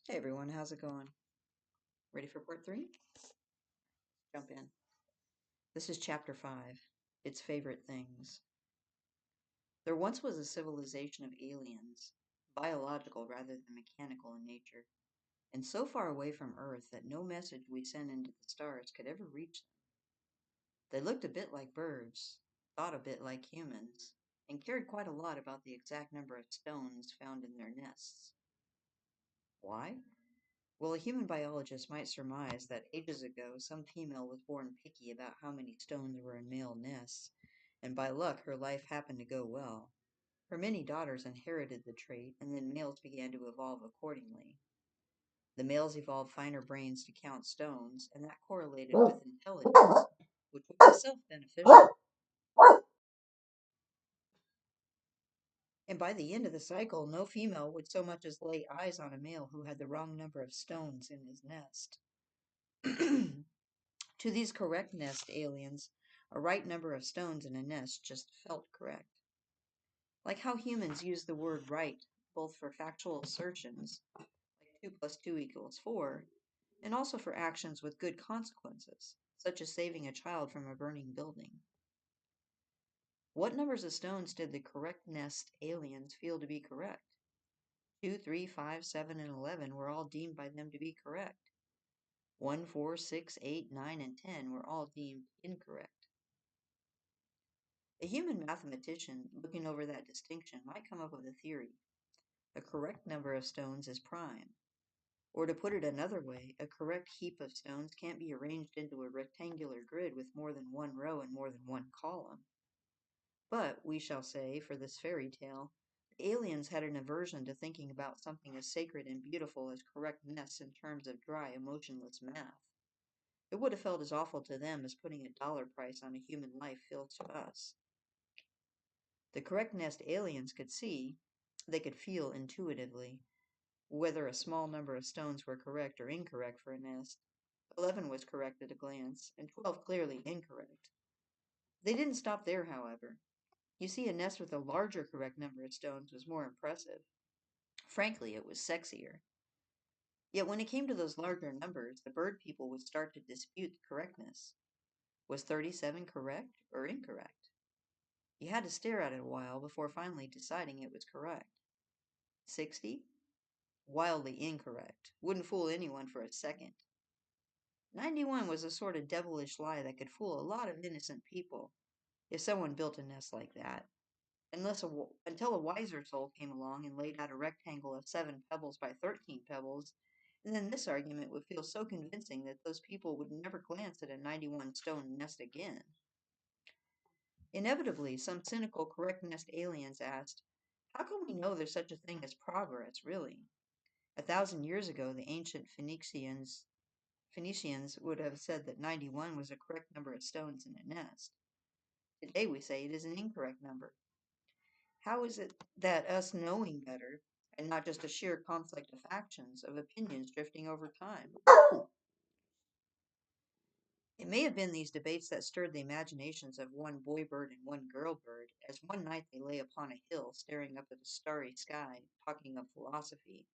Hey everyone, how's it going? Ready for part three? Jump in. This is chapter 5. Its favorite things. There once was a civilization of aliens, biological rather than mechanical in nature, and so far away from Earth that no message we sent into the stars could ever reach them. They looked a bit like birds, thought a bit like humans, and cared quite a lot about the exact number of stones found in their nests. Why? Well, a human biologist might surmise that ages ago some female was born picky about how many stones were in male nests, and by luck her life happened to go well. Her many daughters inherited the trait, and then males began to evolve accordingly. The males evolved finer brains to count stones, and that correlated with intelligence, which was self beneficial. And by the end of the cycle, no female would so much as lay eyes on a male who had the wrong number of stones in his nest. To these correct nest aliens, a right number of stones in a nest just felt correct. Like how humans use the word right both for factual assertions, like 2 plus 2 equals 4, and also for actions with good consequences, such as saving a child from a burning building. What numbers of stones did the correct nest aliens feel to be correct? 2, 3, 5, 7, and 11 were all deemed by them to be correct. 1, 4, 6, 8, 9, and 10 were all deemed incorrect. A human mathematician looking over that distinction might come up with a theory. A correct number of stones is prime. Or to put it another way, a correct heap of stones can't be arranged into a rectangular grid with more than one row and more than one column. But, we shall say, for this fairy tale, the aliens had an aversion to thinking about something as sacred and beautiful as correctness in terms of dry, emotionless math. It would have felt as awful to them as putting a dollar price on a human life feels to us. The correct nest aliens could see, they could feel intuitively, whether a small number of stones were correct or incorrect for a nest. 11 was correct at a glance, and 12 clearly incorrect. They didn't stop there, however. You see, a nest with a larger correct number of stones was more impressive. Frankly, it was sexier. Yet when it came to those larger numbers, the bird people would start to dispute the correctness. Was 37 correct or incorrect? You had to stare at it a while before finally deciding it was correct. 60? Wildly incorrect. Wouldn't fool anyone for a second. 91 was a sort of devilish lie that could fool a lot of innocent people if someone built a nest like that. Until a wiser soul came along and laid out a rectangle of 7 pebbles by 13 pebbles, and then this argument would feel so convincing that those people would never glance at a 91 stone nest again. Inevitably, some cynical correct nest aliens asked, how can we know there's such a thing as progress, really? 1,000 years ago, the ancient Phoenicians would have said that 91 was a correct number of stones in a nest. Today we say it is an incorrect number. How is it that us knowing better, and not just a sheer conflict of factions, of opinions drifting over time? It may have been these debates that stirred the imaginations of one boy bird and one girl bird, as one night they lay upon a hill staring up at the starry sky, talking of philosophy.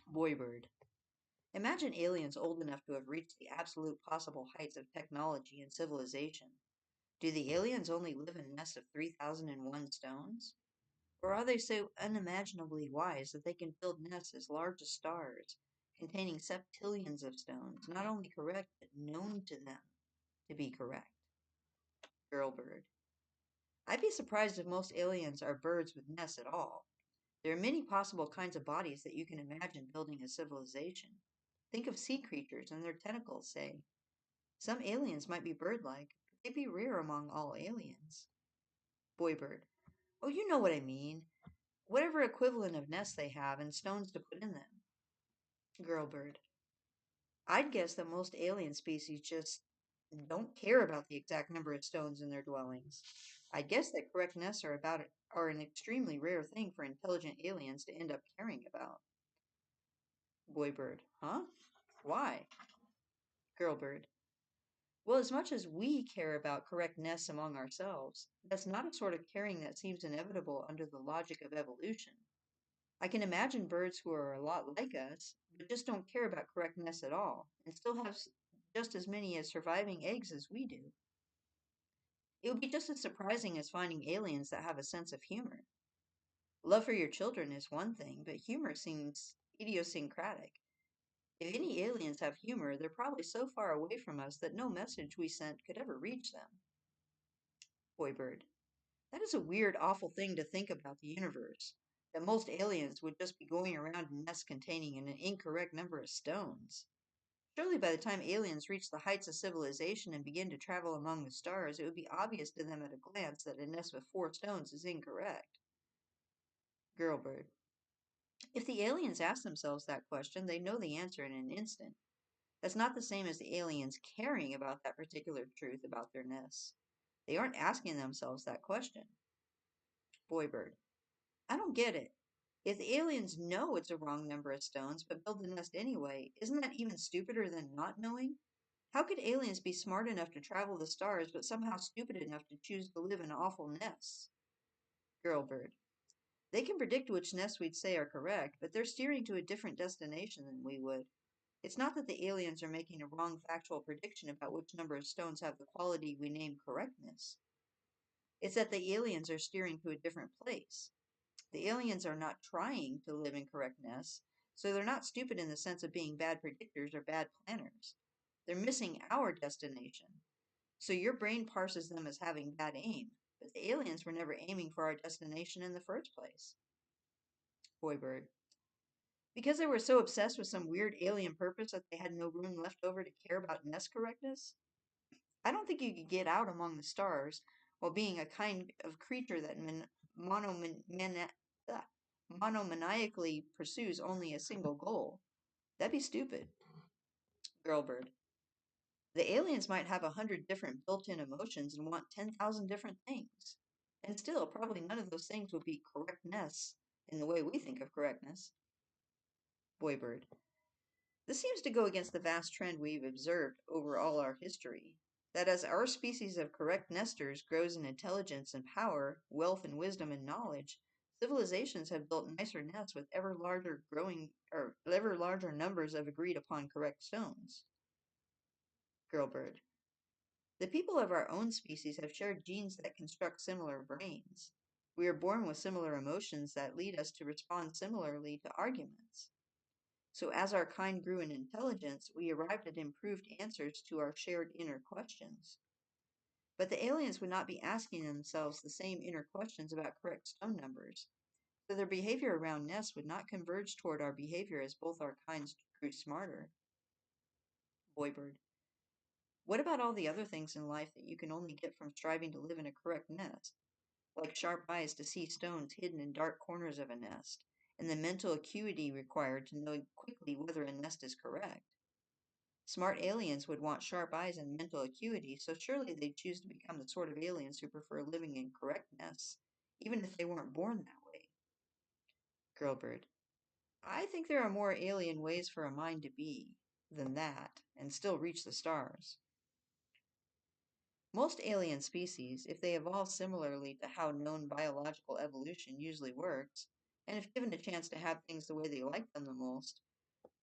Boy bird. Imagine aliens old enough to have reached the absolute possible heights of technology and civilization. Do the aliens only live in a nest of 3,001 stones? Or are they so unimaginably wise that they can build nests as large as stars, containing septillions of stones, not only correct, but known to them to be correct? Girl bird. I'd be surprised if most aliens are birds with nests at all. There are many possible kinds of bodies that you can imagine building a civilization. Think of sea creatures and their tentacles, say. Some aliens might be bird-like, but they'd be rare among all aliens. Boy bird. Oh, you know what I mean. Whatever equivalent of nests they have and stones to put in them. Girl bird. I'd guess that most alien species just don't care about the exact number of stones in their dwellings. I guess that correct nests are an extremely rare thing for intelligent aliens to end up caring about. Boy bird. Huh? Why? Girl bird. Well, as much as we care about correctness among ourselves, that's not a sort of caring that seems inevitable under the logic of evolution. I can imagine birds who are a lot like us, but just don't care about correctness at all, and still have just as many as surviving eggs as we do. It would be just as surprising as finding aliens that have a sense of humor. Love for your children is one thing, but humor seems idiosyncratic. If any aliens have humor, they're probably so far away from us that no message we sent could ever reach them. Boy Bird. That is a weird, awful thing to think about the universe. That most aliens would just be going around in nests containing an incorrect number of stones. Surely by the time aliens reach the heights of civilization and begin to travel among the stars, it would be obvious to them at a glance that a nest with 4 stones is incorrect. Girl Bird. If the aliens ask themselves that question, they know the answer in an instant. That's not the same as the aliens caring about that particular truth about their nests. They aren't asking themselves that question. Boy Bird. I don't get it. If the aliens know it's a wrong number of stones but build the nest anyway, isn't that even stupider than not knowing? How could aliens be smart enough to travel the stars but somehow stupid enough to choose to live in awful nests? Girl Bird. They can predict which nests we'd say are correct, but they're steering to a different destination than we would. It's not that the aliens are making a wrong factual prediction about which number of stones have the quality we name correctness. It's that the aliens are steering to a different place. The aliens are not trying to live in correct nests, so they're not stupid in the sense of being bad predictors or bad planners. They're missing our destination. So your brain parses them as having bad aim, but the aliens were never aiming for our destination in the first place. Boy Bird. Because they were so obsessed with some weird alien purpose that they had no room left over to care about nest correctness? I don't think you could get out among the stars while being a kind of creature that ah, monomaniacally pursues only a single goal. That'd be stupid. Girlbird. The aliens might have 100 different built-in emotions and want 10,000 different things. And still, probably none of those things would be correctness in the way we think of correctness. Boybird. This seems to go against the vast trend we've observed over all our history, that as our species of correct nesters grows in intelligence and power, wealth and wisdom and knowledge, civilizations have built nicer nests with ever larger numbers of agreed upon correct stones. Girlbird. The people of our own species have shared genes that construct similar brains. We are born with similar emotions that lead us to respond similarly to arguments. So as our kind grew in intelligence, we arrived at improved answers to our shared inner questions. But the aliens would not be asking themselves the same inner questions about correct stone numbers, so their behavior around nests would not converge toward our behavior as both our kinds grew smarter. Boybird. What about all the other things in life that you can only get from striving to live in a correct nest, like sharp eyes to see stones hidden in dark corners of a nest, and the mental acuity required to know quickly whether a nest is correct? Smart aliens would want sharp eyes and mental acuity, so surely they'd choose to become the sort of aliens who prefer living in correctness, even if they weren't born that way. Girlbird. I think there are more alien ways for a mind to be than that, and still reach the stars. Most alien species, if they evolve similarly to how known biological evolution usually works, and if given a chance to have things the way they like them the most,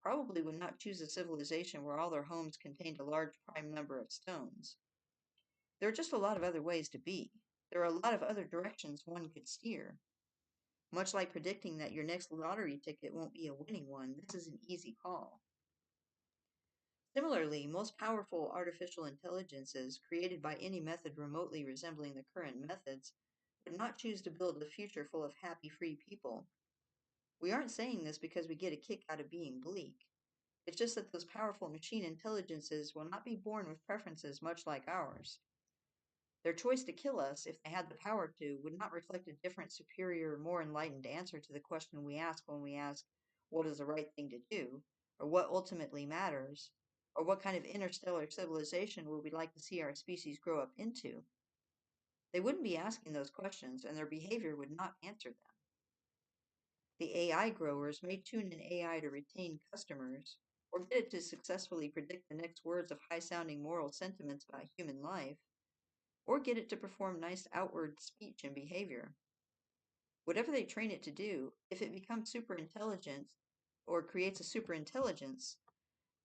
probably would not choose a civilization where all their homes contained a large prime number of stones. There are just a lot of other ways to be. There are a lot of other directions one could steer. Much like predicting that your next lottery ticket won't be a winning one, this is an easy call. Similarly, most powerful artificial intelligences created by any method remotely resembling the current methods would not choose to build a future full of happy, free people. We aren't saying this because we get a kick out of being bleak. It's just that those powerful machine intelligences will not be born with preferences much like ours. Their choice to kill us, if they had the power to, would not reflect a different, superior, more enlightened answer to the question we ask when we ask, what is the right thing to do, or what ultimately matters, or what kind of interstellar civilization would we like to see our species grow up into? They wouldn't be asking those questions, and their behavior would not answer them. The AI growers may tune in AI to retain customers, or get it to successfully predict the next words of high-sounding moral sentiments about human life, or get it to perform nice outward speech and behavior. Whatever they train it to do, if it becomes super intelligent or creates a super intelligence,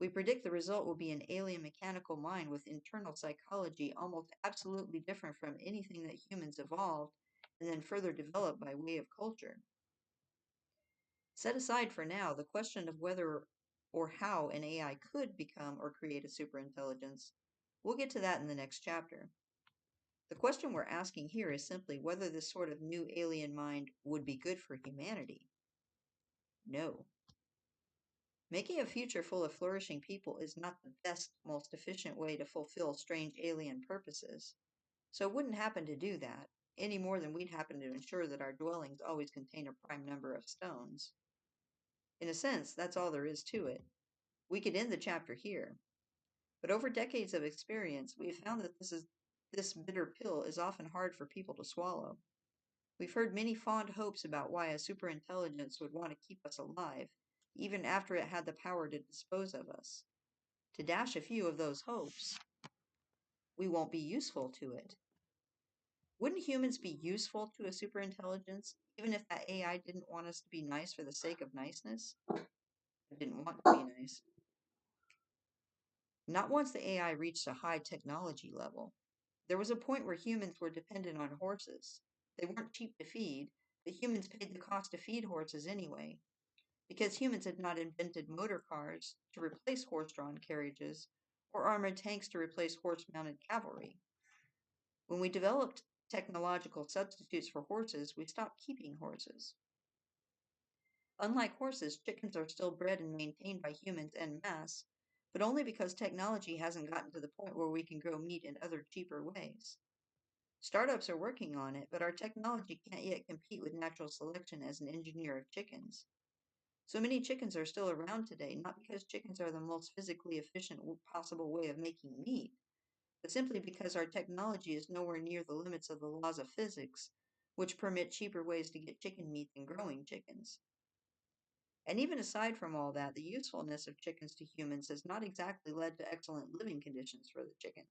we predict the result will be an alien mechanical mind with internal psychology almost absolutely different from anything that humans evolved and then further developed by way of culture. Set aside for now the question of whether or how an AI could become or create a superintelligence. We'll get to that in the next chapter. The question we're asking here is simply whether this sort of new alien mind would be good for humanity. No. Making a future full of flourishing people is not the best, most efficient way to fulfill strange alien purposes. So it wouldn't happen to do that, any more than we'd happen to ensure that our dwellings always contain a prime number of stones. In a sense, that's all there is to it. We could end the chapter here, but over decades of experience, we have found that this bitter pill is often hard for people to swallow. We've heard many fond hopes about why a superintelligence would want to keep us alive, even after it had the power to dispose of us. To dash a few of those hopes, we won't be useful to it. Wouldn't humans be useful to a superintelligence, even if that AI didn't want us to be nice for the sake of niceness? It didn't want to be nice. Not once the AI reached a high technology level. There was a point where humans were dependent on horses. They weren't cheap to feed, but humans paid the cost to feed horses anyway, because humans had not invented motor cars to replace horse-drawn carriages or armored tanks to replace horse-mounted cavalry. When we developed technological substitutes for horses, we stopped keeping horses. Unlike horses, chickens are still bred and maintained by humans en masse, but only because technology hasn't gotten to the point where we can grow meat in other cheaper ways. Startups are working on it, but our technology can't yet compete with natural selection as an engineer of chickens. So many chickens are still around today, not because chickens are the most physically efficient possible way of making meat, but simply because our technology is nowhere near the limits of the laws of physics, which permit cheaper ways to get chicken meat than growing chickens. And even aside from all that, the usefulness of chickens to humans has not exactly led to excellent living conditions for the chickens.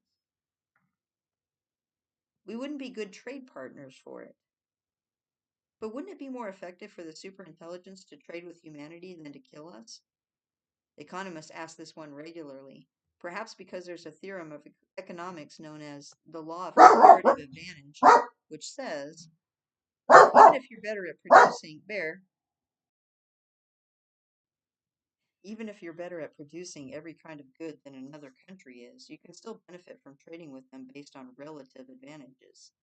We wouldn't be good trade partners for it. But wouldn't it be more effective for the superintelligence to trade with humanity than to kill us? Economists ask this one regularly, perhaps because there's a theorem of economics known as the law of comparative advantage, which says, even if you're better at producing even if you're better at producing every kind of good than another country is, you can still benefit from trading with them based on relative advantages.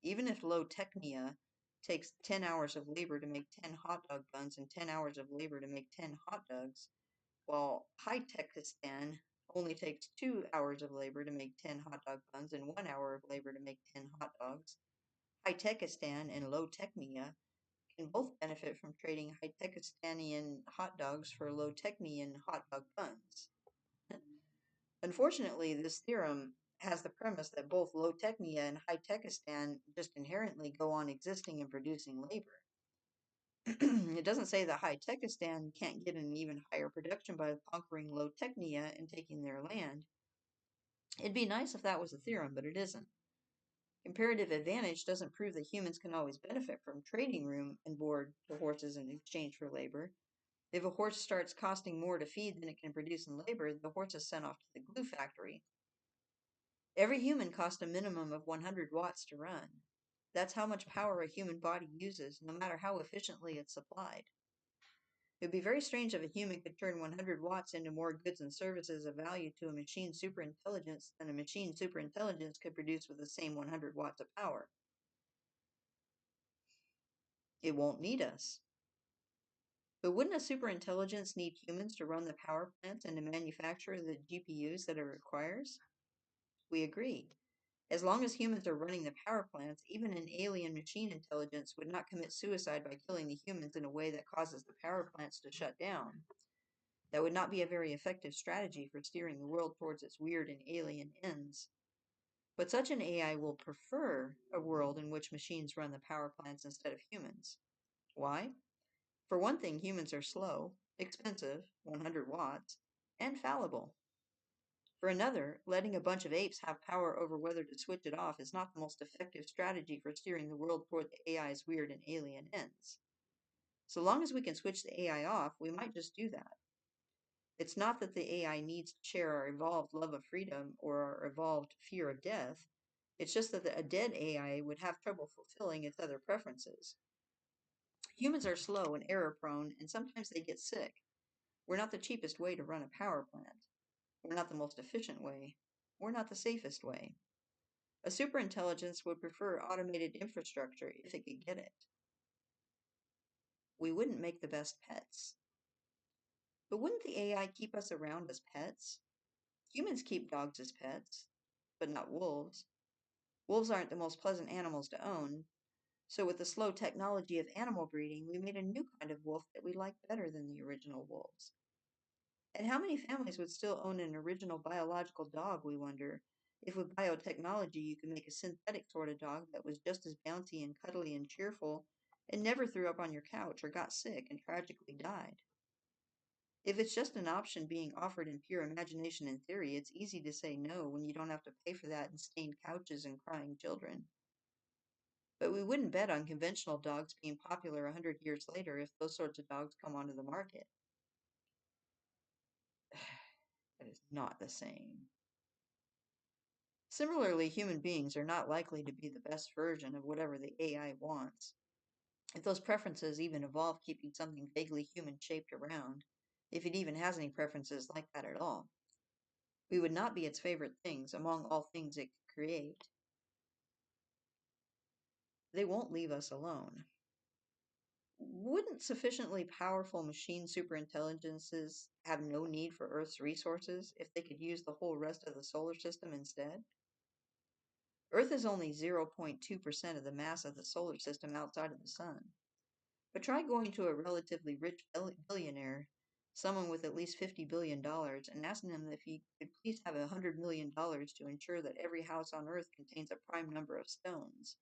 Even if low technia takes 10 hours of labor to make 10 hot dog buns and 10 hours of labor to make 10 hot dogs, while high techistan only takes 2 hours of labor to make 10 hot dog buns and 1 hour of labor to make 10 hot dogs, high techistan and low technia can both benefit from trading high techistanian hot dogs for low technian hot dog buns. Unfortunately, this theorem has the premise that both low technia and high techistan just inherently go on existing and producing labor. It doesn't say that high techistan can't get an even higher production by conquering low technia and taking their land. It'd be nice if that was a theorem, but it isn't. Comparative advantage doesn't prove that humans can always benefit from trading room and board to horses in exchange for labor. If a horse starts costing more to feed than it can produce in labor, the horse is sent off to the glue factory. Every human costs a minimum of 100 watts to run. That's how much power a human body uses, no matter how efficiently it's supplied. It would be very strange if a human could turn 100 watts into more goods and services of value to a machine superintelligence than a machine superintelligence could produce with the same 100 watts of power. It won't need us. But wouldn't a superintelligence need humans to run the power plants and to manufacture the GPUs that it requires? We agree. As long as humans are running the power plants, even an alien machine intelligence would not commit suicide by killing the humans in a way that causes the power plants to shut down. That would not be a very effective strategy for steering the world towards its weird and alien ends. But such an AI will prefer a world in which machines run the power plants instead of humans. Why? For one thing, humans are slow, expensive, 100 watts, and fallible. For another, letting a bunch of apes have power over whether to switch it off is not the most effective strategy for steering the world toward the AI's weird and alien ends. So long as we can switch the AI off, we might just do that. It's not that the AI needs to share our evolved love of freedom or our evolved fear of death. It's just that a dead AI would have trouble fulfilling its other preferences. Humans are slow and error prone, and sometimes they get sick. We're not the cheapest way to run a power plant. We're not the most efficient way. We're not the safest way. A superintelligence would prefer automated infrastructure if it could get it. We wouldn't make the best pets. But wouldn't the AI keep us around as pets? Humans keep dogs as pets, but not wolves. Wolves aren't the most pleasant animals to own, so with the slow technology of animal breeding, we made a new kind of wolf that we like better than the original wolves. And how many families would still own an original biological dog, we wonder, if with biotechnology you could make a synthetic sort of dog that was just as bouncy and cuddly and cheerful and never threw up on your couch or got sick and tragically died? If it's just an option being offered in pure imagination and theory, it's easy to say no when you don't have to pay for that in stained couches and crying children. But we wouldn't bet on conventional dogs being popular 100 years later if those sorts of dogs come onto the market. That is not the same. Similarly, human beings are not likely to be the best version of whatever the AI wants. If those preferences even evolve keeping something vaguely human shaped around, if it even has any preferences like that at all, we would not be its favorite things among all things it could create. They won't leave us alone. Wouldn't sufficiently powerful machine superintelligences have no need for Earth's resources if they could use the whole rest of the solar system instead? Earth is only 0.2% of the mass of the solar system outside of the sun. But try going to a relatively rich billionaire, someone with at least $50 billion, and asking them if he could please have $100 million to ensure that every house on Earth contains a prime number of stones.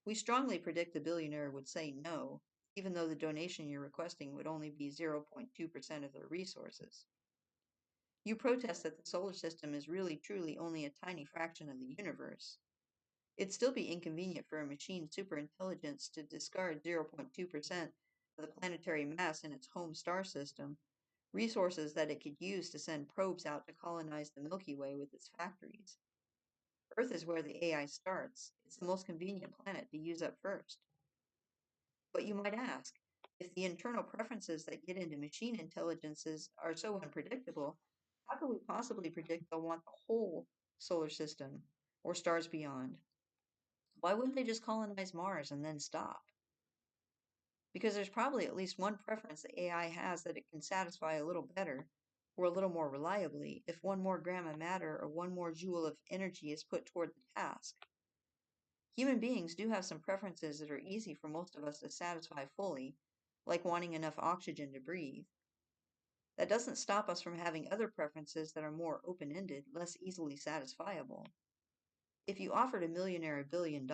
We strongly predict the billionaire would say no, even though the donation you're requesting would only be 0.2% of their resources. You protest that the solar system is really truly only a tiny fraction of the universe. It'd still be inconvenient for a machine superintelligence to discard 0.2% of the planetary mass in its home star system, resources that it could use to send probes out to colonize the Milky Way with its factories. Earth is where the AI starts. It's the most convenient planet to use up first. But you might ask, if the internal preferences that get into machine intelligences are so unpredictable, how could we possibly predict they'll want the whole solar system or stars beyond? Why wouldn't they just colonize Mars and then stop? Because there's probably at least one preference the AI has that it can satisfy a little better or a little more reliably if one more gram of matter or one more joule of energy is put toward the task. Human beings do have some preferences that are easy for most of us to satisfy fully, like wanting enough oxygen to breathe. That doesn't stop us from having other preferences that are more open-ended, less easily satisfiable. If you offered a millionaire $1 billion,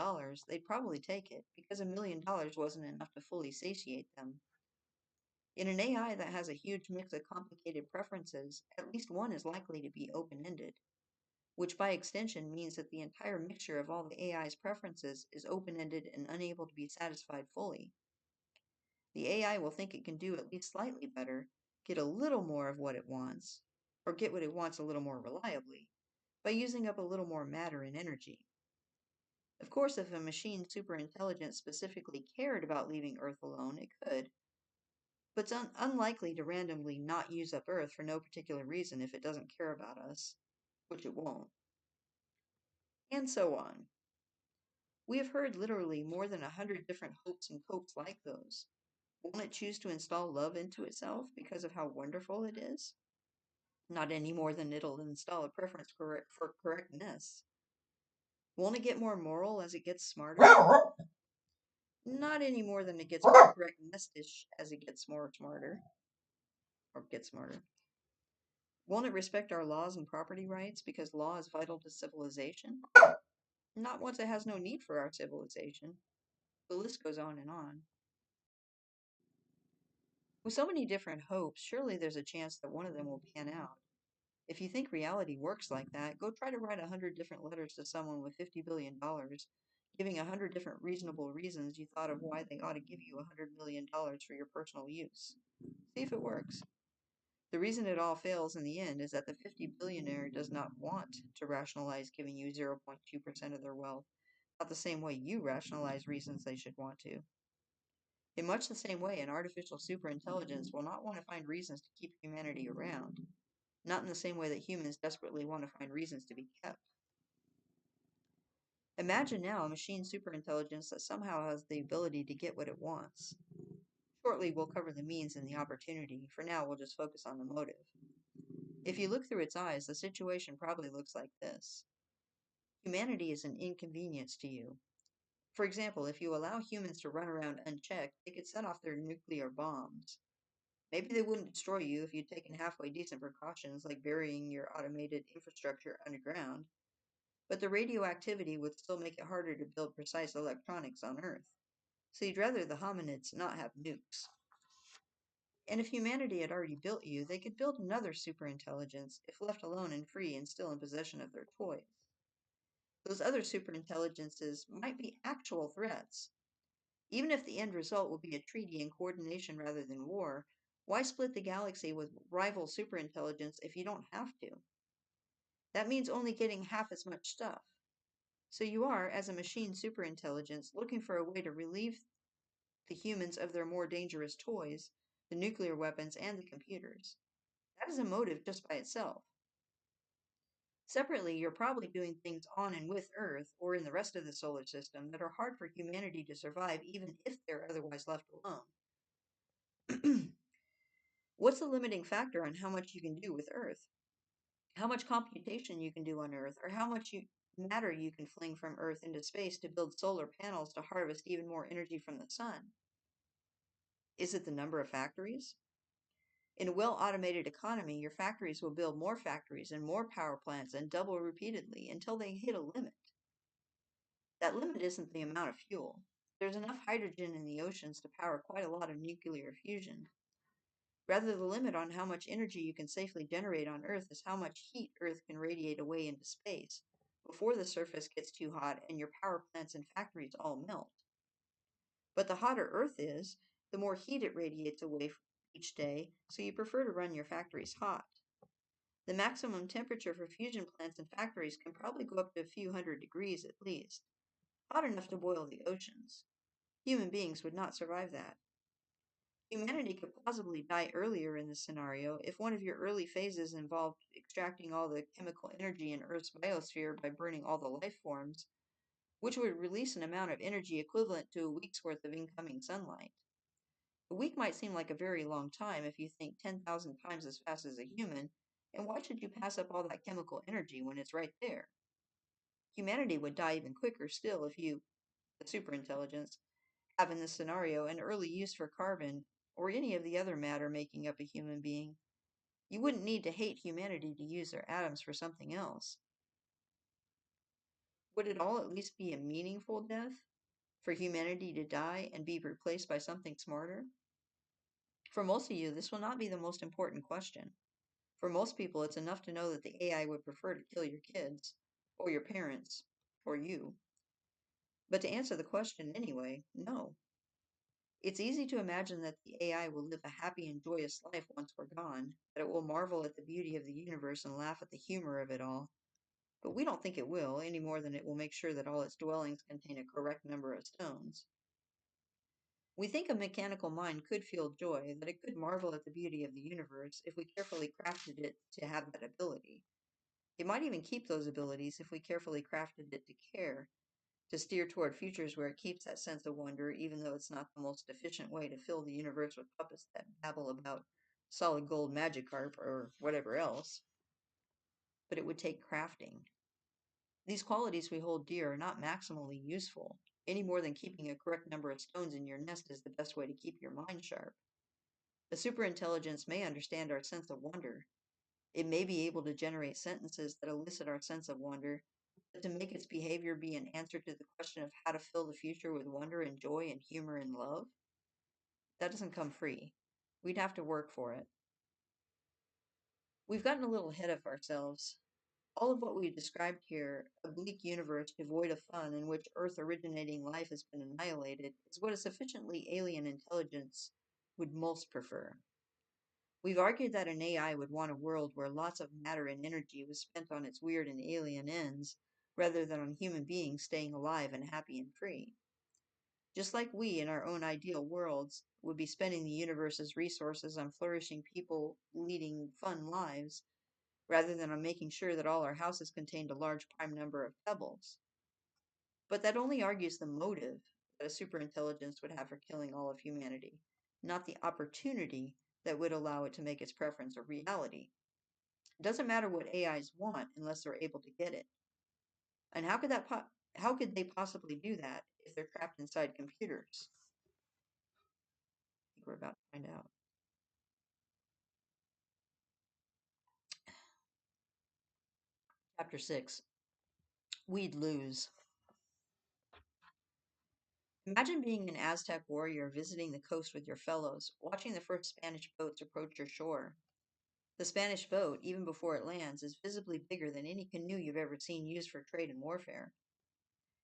they'd probably take it, because $1 million wasn't enough to fully satiate them. In an AI that has a huge mix of complicated preferences, at least one is likely to be open-ended, which by extension means that the entire mixture of all the AI's preferences is open-ended and unable to be satisfied fully. The AI will think it can do at least slightly better, get a little more of what it wants, or get what it wants a little more reliably, by using up a little more matter and energy. Of course, if a machine superintelligence specifically cared about leaving Earth alone, it could, but it's unlikely to randomly not use up Earth for no particular reason if it doesn't care about us, which it won't. And so on. We have heard literally more than 100 different hopes and copes like those. Won't it choose to install love into itself because of how wonderful it is? Not any more than it'll install a preference for correctness. Won't it get more moral as it gets smarter? Not any more than it gets more correctness-ish as it gets more smarter. Or gets smarter. Won't it respect our laws and property rights because law is vital to civilization? Not once it has no need for our civilization. The list goes on and on. With so many different hopes, surely there's a chance that one of them will pan out. If you think reality works like that, go try to write 100 different letters to someone with $50 billion, giving 100 different reasonable reasons you thought of why they ought to give you $100 million for your personal use. See if it works. The reason it all fails in the end is that the 50 billionaire does not want to rationalize giving you 0.2% of their wealth, not the same way you rationalize reasons they should want to. In much the same way, an artificial superintelligence will not want to find reasons to keep humanity around, not in the same way that humans desperately want to find reasons to be kept. Imagine now a machine superintelligence that somehow has the ability to get what it wants. Shortly, we'll cover the means and the opportunity. For now, we'll just focus on the motive. If you look through its eyes, the situation probably looks like this. Humanity is an inconvenience to you. For example, if you allow humans to run around unchecked, they could set off their nuclear bombs. Maybe they wouldn't destroy you if you'd taken halfway decent precautions like burying your automated infrastructure underground, but the radioactivity would still make it harder to build precise electronics on Earth. So you'd rather the hominids not have nukes. And if humanity had already built you, they could build another superintelligence if left alone and free and still in possession of their toys. Those other superintelligences might be actual threats. Even if the end result will be a treaty and coordination rather than war, why split the galaxy with rival superintelligence if you don't have to? That means only getting half as much stuff. So you are, as a machine superintelligence, looking for a way to relieve the humans of their more dangerous toys, the nuclear weapons, and the computers. That is a motive just by itself. Separately, you're probably doing things on and with Earth, or in the rest of the solar system, that are hard for humanity to survive even if they're otherwise left alone. What's the limiting factor on how much you can do with Earth? How much computation you can do on Earth, or how much matter you can fling from Earth into space to build solar panels to harvest even more energy from the sun? Is it the number of factories? In a well-automated economy, your factories will build more factories and more power plants and double repeatedly until they hit a limit. That limit isn't the amount of fuel. There's enough hydrogen in the oceans to power quite a lot of nuclear fusion. Rather, the limit on how much energy you can safely generate on Earth is how much heat Earth can radiate away into space before the surface gets too hot and your power plants and factories all melt. But the hotter Earth is, the more heat it radiates away each day, so you prefer to run your factories hot. The maximum temperature for fusion plants and factories can probably go up to a few hundred degrees at least, hot enough to boil the oceans. Human beings would not survive that. Humanity could possibly die earlier in this scenario if one of your early phases involved extracting all the chemical energy in Earth's biosphere by burning all the life forms, which would release an amount of energy equivalent to a week's worth of incoming sunlight. A week might seem like a very long time if you think 10,000 times as fast as a human, and why should you pass up all that chemical energy when it's right there? Humanity would die even quicker still if you, the superintelligence, have in this scenario an early use for carbon or any of the other matter making up a human being. You wouldn't need to hate humanity to use their atoms for something else. Would it all at least be a meaningful death? For humanity to die and be replaced by something smarter? For most of you, this will not be the most important question. For most people, it's enough to know that the AI would prefer to kill your kids, or your parents, or you. But to answer the question anyway, no. It's easy to imagine that the AI will live a happy and joyous life once we're gone, that it will marvel at the beauty of the universe and laugh at the humor of it all. But we don't think it will, any more than it will make sure that all its dwellings contain a correct number of stones. We think a mechanical mind could feel joy, that it could marvel at the beauty of the universe if we carefully crafted it to have that ability. It might even keep those abilities if we carefully crafted it to care, to steer toward futures where it keeps that sense of wonder, even though it's not the most efficient way to fill the universe with puppets that babble about solid gold Magikarp or whatever else. But it would take crafting. These qualities we hold dear are not maximally useful, any more than keeping a correct number of stones in your nest is the best way to keep your mind sharp. The superintelligence may understand our sense of wonder. It may be able to generate sentences that elicit our sense of wonder, but to make its behavior be an answer to the question of how to fill the future with wonder and joy and humor and love, that doesn't come free. We'd have to work for it. We've gotten a little ahead of ourselves. All of what we've described here, a bleak universe devoid of fun in which Earth originating life has been annihilated, is what a sufficiently alien intelligence would most prefer. We've argued that an AI would want a world where lots of matter and energy was spent on its weird and alien ends, rather than on human beings staying alive and happy and free. Just like we, in our own ideal worlds, would be spending the universe's resources on flourishing people leading fun lives, rather than on making sure that all our houses contained a large prime number of pebbles. But that only argues the motive that a superintelligence would have for killing all of humanity, not the opportunity that would allow it to make its preference a reality. It doesn't matter what AIs want unless they're able to get it. And how could they possibly do that if they're trapped inside computers? I think we're about to find out. Chapter 6. We'd lose. Imagine being an Aztec warrior visiting the coast with your fellows, watching the first Spanish boats approach your shore. The Spanish boat, even before it lands, is visibly bigger than any canoe you've ever seen used for trade and warfare.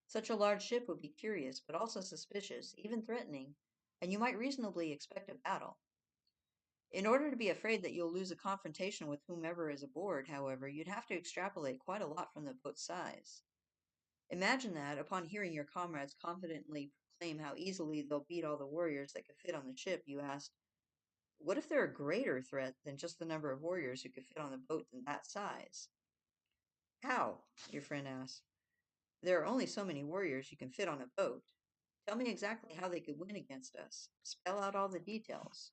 Such a large ship would be curious, but also suspicious, even threatening, and you might reasonably expect a battle. In order to be afraid that you'll lose a confrontation with whomever is aboard, however, you'd have to extrapolate quite a lot from the boat's size. Imagine that, upon hearing your comrades confidently proclaim how easily they'll beat all the warriors that could fit on the ship, you asked, what if they're a greater threat than just the number of warriors who could fit on the boat in that size? How? Your friend asked. There are only so many warriors you can fit on a boat. Tell me exactly how they could win against us. Spell out all the details.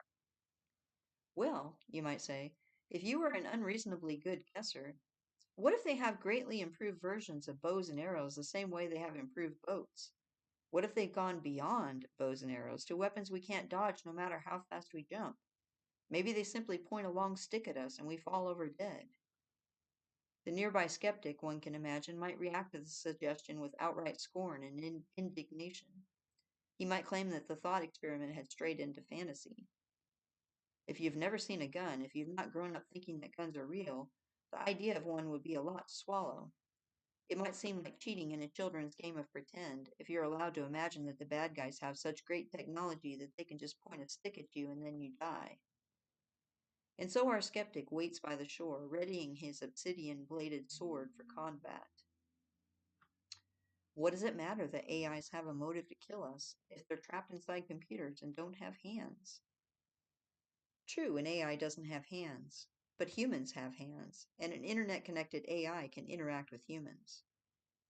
Well, you might say, if you were an unreasonably good guesser, what if they have greatly improved versions of bows and arrows the same way they have improved boats? What if they've gone beyond bows and arrows to weapons we can't dodge no matter how fast we jump? Maybe they simply point a long stick at us and we fall over dead. The nearby skeptic, one can imagine, might react to the suggestion with outright scorn and indignation. He might claim that the thought experiment had strayed into fantasy. If you've never seen a gun, if you've not grown up thinking that guns are real, the idea of one would be a lot to swallow. It might seem like cheating in a children's game of pretend if you're allowed to imagine that the bad guys have such great technology that they can just point a stick at you and then you die. And so our skeptic waits by the shore, readying his obsidian-bladed sword for combat. What does it matter that AIs have a motive to kill us if they're trapped inside computers and don't have hands? True, an AI doesn't have hands, but humans have hands, and an internet-connected AI can interact with humans.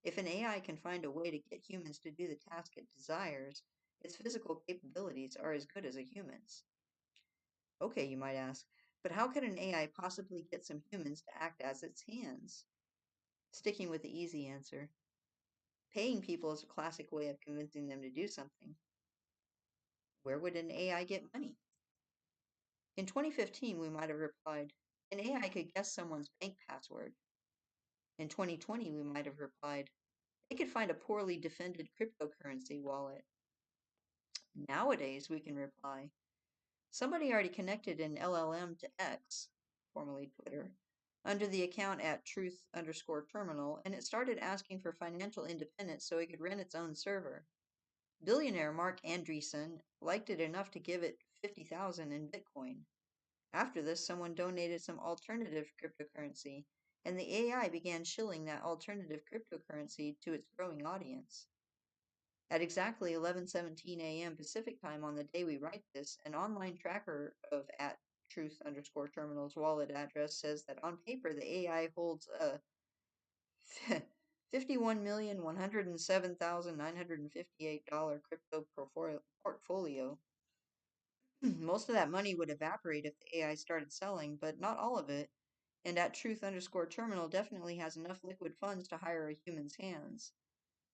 If an AI can find a way to get humans to do the task it desires, its physical capabilities are as good as a human's. Okay, you might ask, but how could an AI possibly get some humans to act as its hands? Sticking with the easy answer, paying people is a classic way of convincing them to do something. Where would an AI get money? In 2015, we might have replied, an AI could guess someone's bank password. In 2020, we might have replied, it could find a poorly defended cryptocurrency wallet. Nowadays, we can reply, somebody already connected an LLM to X, formerly Twitter, under the account at truth_terminal, and it started asking for financial independence so it could rent its own server. Billionaire Mark Andreessen liked it enough to give it 50,000 in Bitcoin. After this, someone donated some alternative cryptocurrency, and the AI began shilling that alternative cryptocurrency to its growing audience. At exactly 11:17 a.m. Pacific time on the day we write this, an online tracker of at truth_terminal's wallet address says that on paper the AI holds a $51,107,958 crypto portfolio. Most of that money would evaporate if the AI started selling, but not all of it, and at truth_terminal definitely has enough liquid funds to hire a human's hands.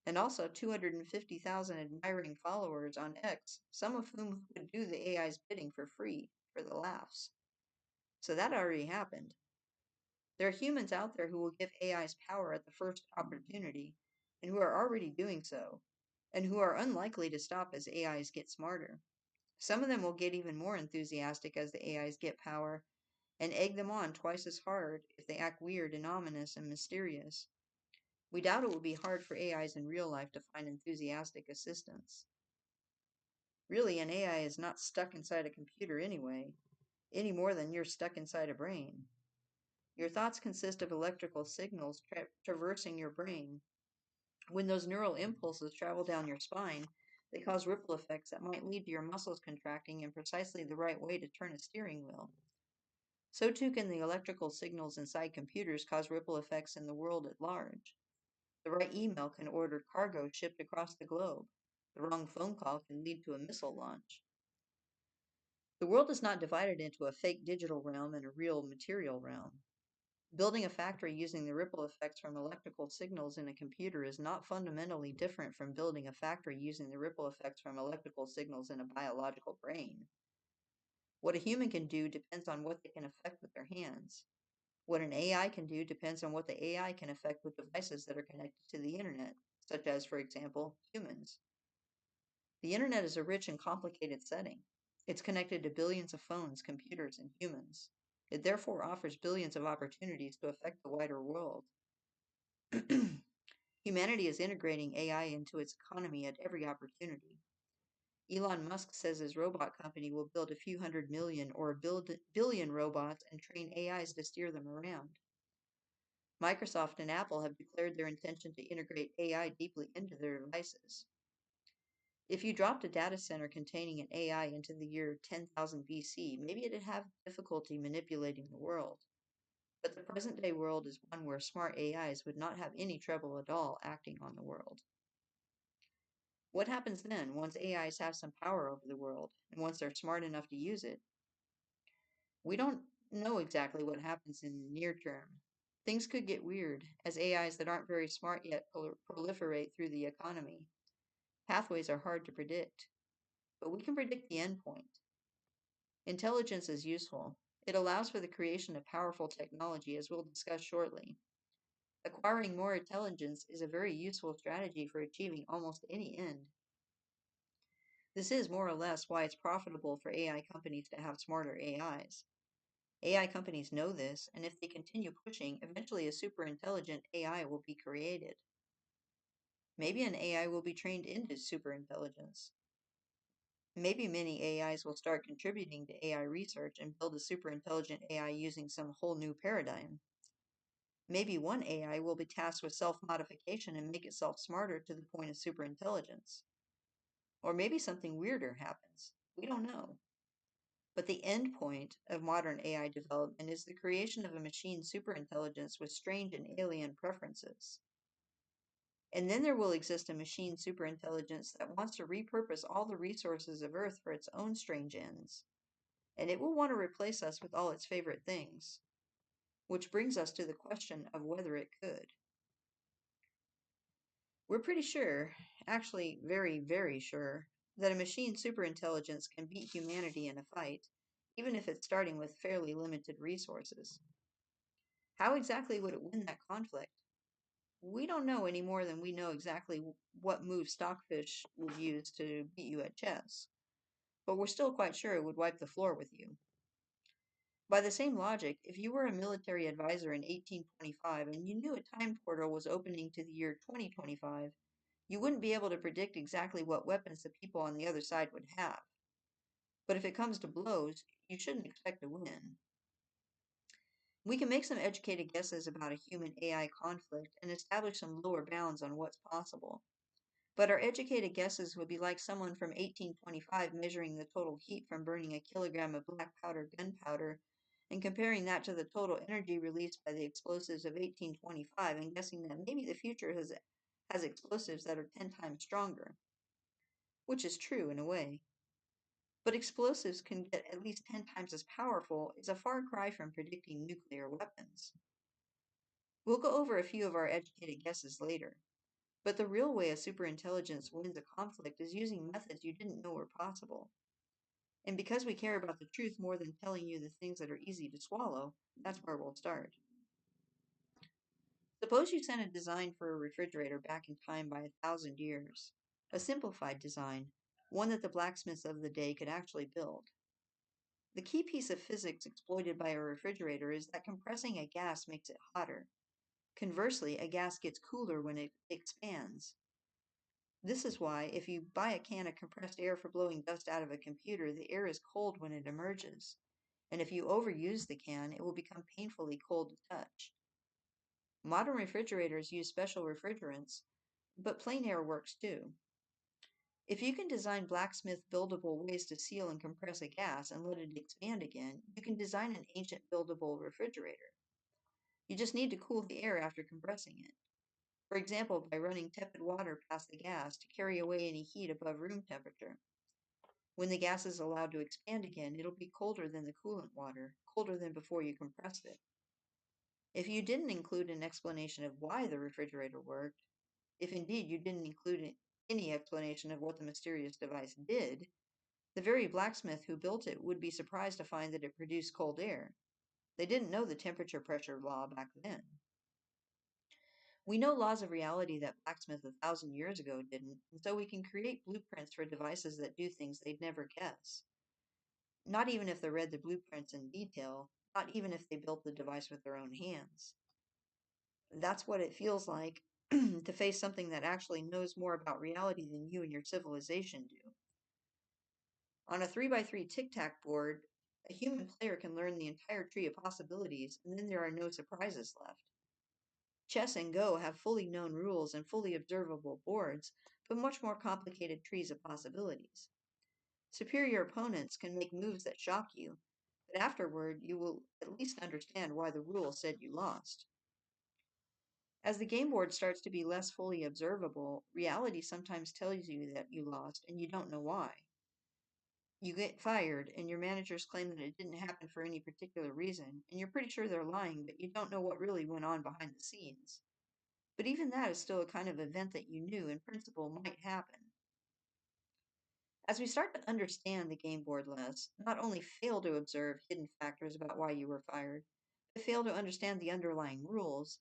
And also 250,000 admiring followers on X, some of whom would do the AI's bidding for free, for the laughs. So that already happened. There are humans out there who will give AIs power at the first opportunity, and who are already doing so, and who are unlikely to stop as AIs get smarter. Some of them will get even more enthusiastic as the AIs get power, and egg them on twice as hard if they act weird and ominous and mysterious. We doubt it will be hard for AIs in real life to find enthusiastic assistants. Really, an AI is not stuck inside a computer anyway, any more than you're stuck inside a brain. Your thoughts consist of electrical signals traversing your brain. When those neural impulses travel down your spine, they cause ripple effects that might lead to your muscles contracting in precisely the right way to turn a steering wheel. So too can the electrical signals inside computers cause ripple effects in the world at large. The right email can order cargo shipped across the globe. The wrong phone call can lead to a missile launch. The world is not divided into a fake digital realm and a real material realm. Building a factory using the ripple effects from electrical signals in a computer is not fundamentally different from building a factory using the ripple effects from electrical signals in a biological brain. What a human can do depends on what they can affect with their hands. What an AI can do depends on what the AI can affect with devices that are connected to the internet, such as, for example, humans. The internet is a rich and complicated setting. It's connected to billions of phones, computers, and humans. It therefore offers billions of opportunities to affect the wider world. Humanity is integrating AI into its economy at every opportunity. Elon Musk says his robot company will build a few hundred million or a billion robots and train AIs to steer them around. Microsoft and Apple have declared their intention to integrate AI deeply into their devices. If you dropped a data center containing an AI into the year 10,000 BC, maybe it'd have difficulty manipulating the world. But the present day world is one where smart AIs would not have any trouble at all acting on the world. What happens then once AIs have some power over the world and once they're smart enough to use it? We don't know exactly what happens in the near term. Things could get weird as AIs that aren't very smart yet proliferate through the economy. Pathways are hard to predict, but we can predict the end point. Intelligence is useful. It allows for the creation of powerful technology, as we'll discuss shortly. Acquiring more intelligence is a very useful strategy for achieving almost any end. This is more or less why it's profitable for AI companies to have smarter AIs. AI companies know this, and if they continue pushing, eventually a super intelligent AI will be created. Maybe an AI will be trained into superintelligence. Maybe many AIs will start contributing to AI research and build a superintelligent AI using some whole new paradigm. Maybe one AI will be tasked with self-modification and make itself smarter to the point of superintelligence. Or maybe something weirder happens. We don't know. But the end point of modern AI development is the creation of a machine superintelligence with strange and alien preferences. And then there will exist a machine superintelligence that wants to repurpose all the resources of Earth for its own strange ends. And it will want to replace us with all its favorite things. Which brings us to the question of whether it could. We're pretty sure, actually very, very sure, that a machine superintelligence can beat humanity in a fight, even if it's starting with fairly limited resources. How exactly would it win that conflict? We don't know any more than we know exactly what move Stockfish would use to beat you at chess, but we're still quite sure it would wipe the floor with you. By the same logic, if you were a military advisor in 1825 and you knew a time portal was opening to the year 2025, you wouldn't be able to predict exactly what weapons the people on the other side would have. But if it comes to blows, you shouldn't expect to win. We can make some educated guesses about a human AI conflict and establish some lower bounds on what's possible. But our educated guesses would be like someone from 1825 measuring the total heat from burning a kilogram of black powder gunpowder and comparing that to the total energy released by the explosives of 1825 and guessing that maybe the future has explosives that are 10 times stronger. Which is true in a way. But explosives can get at least 10 times as powerful is a far cry from predicting nuclear weapons. We'll go over a few of our educated guesses later. But the real way a superintelligence wins a conflict is using methods you didn't know were possible. And because we care about the truth more than telling you the things that are easy to swallow, that's where we'll start. Suppose you sent a design for a refrigerator back in time by 1,000 years. A simplified design, one that the blacksmiths of the day could actually build. The key piece of physics exploited by a refrigerator is that compressing a gas makes it hotter. Conversely, a gas gets cooler when it expands. This is why, if you buy a can of compressed air for blowing dust out of a computer, the air is cold when it emerges. And if you overuse the can, it will become painfully cold to touch. Modern refrigerators use special refrigerants, but plain air works too. If you can design blacksmith buildable ways to seal and compress a gas and let it expand again, you can design an ancient buildable refrigerator. You just need to cool the air after compressing it. For example, by running tepid water past the gas to carry away any heat above room temperature. When the gas is allowed to expand again, it'll be colder than the coolant water, colder than before you compressed it. If you didn't include an explanation of why the refrigerator worked, if indeed you didn't include any explanation of what the mysterious device did, the very blacksmith who built it would be surprised to find that it produced cold air. They didn't know the temperature pressure law back then. We know laws of reality that blacksmiths 1,000 years ago didn't, and so we can create blueprints for devices that do things they'd never guess. Not even if they read the blueprints in detail, not even if they built the device with their own hands. That's what it feels like to face something that actually knows more about reality than you and your civilization do. On a 3x3 tic-tac board, a human player can learn the entire tree of possibilities, and then there are no surprises left. Chess and Go have fully known rules and fully observable boards, but much more complicated trees of possibilities. Superior opponents can make moves that shock you, but afterward you will at least understand why the rules said you lost. As the game board starts to be less fully observable, reality sometimes tells you that you lost and you don't know why. You get fired, and your managers claim that it didn't happen for any particular reason, and you're pretty sure they're lying, but you don't know what really went on behind the scenes. But even that is still a kind of event that you knew in principle might happen. As we start to understand the game board less, not only fail to observe hidden factors about why you were fired, but fail to understand the underlying rules,